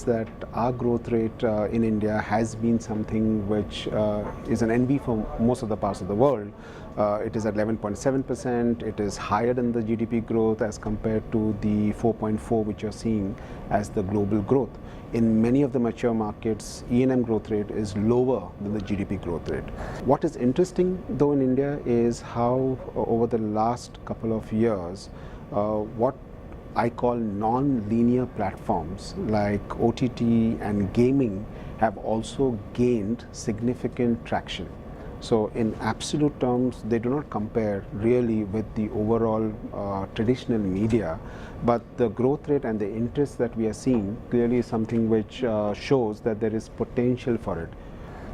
is that our growth rate in India has been something which is an envy for most of the parts of the world. It is at 11.7%. It is higher than the GDP growth as compared to the 4.4 which you're seeing as the global growth. In many of the mature markets, E&M growth rate is lower than the GDP growth rate. What is interesting though in India is how over the last couple of years, what I call non-linear platforms like OTT and gaming have also gained significant traction. So in absolute terms, they do not compare really with the overall traditional media, but the growth rate and the interest that we are seeing clearly is something which shows that there is potential for it.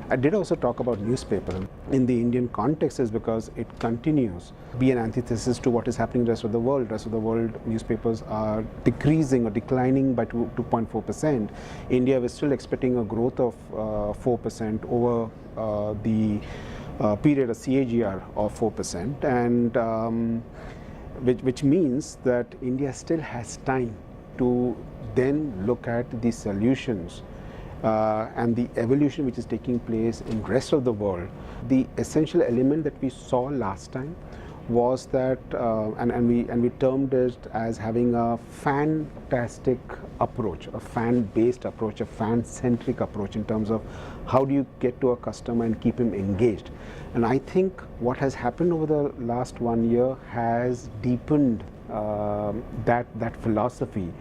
I did also talk about newspaper in the Indian context is because it continues to be an antithesis to what is happening in the rest of the world. The rest of the world newspapers are decreasing or declining by 2.4%. India was still expecting a growth of 4% over the period of CAGR of 4%, and which means that India still has time to then look at the solutions and the evolution which is taking place in the rest of the world. The essential element that we saw last time was that, and we termed it as having a fantastic approach, a fan-based approach, a fan-centric approach in terms of how do you get to a customer and keep him engaged. And I think what has happened over the last 1 year has deepened that philosophy.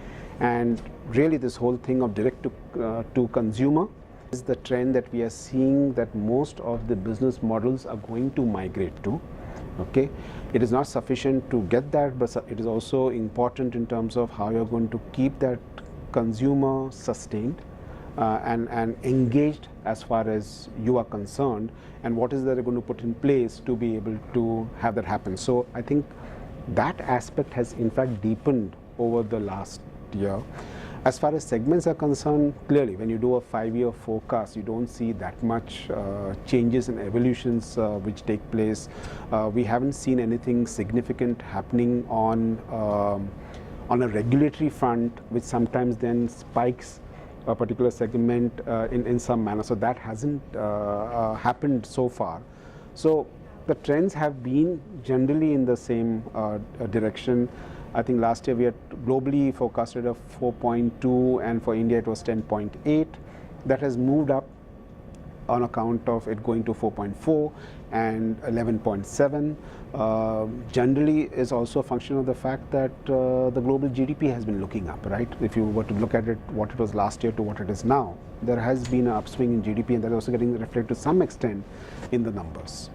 And really this whole thing of direct to consumer is the trend that we are seeing that most of the business models are going to migrate to. Okay, it is not sufficient to get that, but it is also important in terms of how you're going to keep that consumer sustained and engaged as far as you are concerned, and what is that they're going to put in place to be able to have that happen. So I think that aspect has in fact deepened over the last year. As far as segments are concerned, clearly when you do a 5-year forecast, you don't see that much changes and evolutions which take place. We haven't seen anything significant happening on a regulatory front, which sometimes then spikes a particular segment in some manner. So that hasn't happened so far. So the trends have been generally in the same direction. I think last year we had globally forecasted a 4.2, and for India it was 10.8. That has moved up on account of it going to 4.4 and 11.7. Generally is also a function of the fact that the global GDP has been looking up, right? If you were to look at it, what it was last year to what it is now, there has been an upswing in GDP, and that is also getting reflected to some extent in the numbers.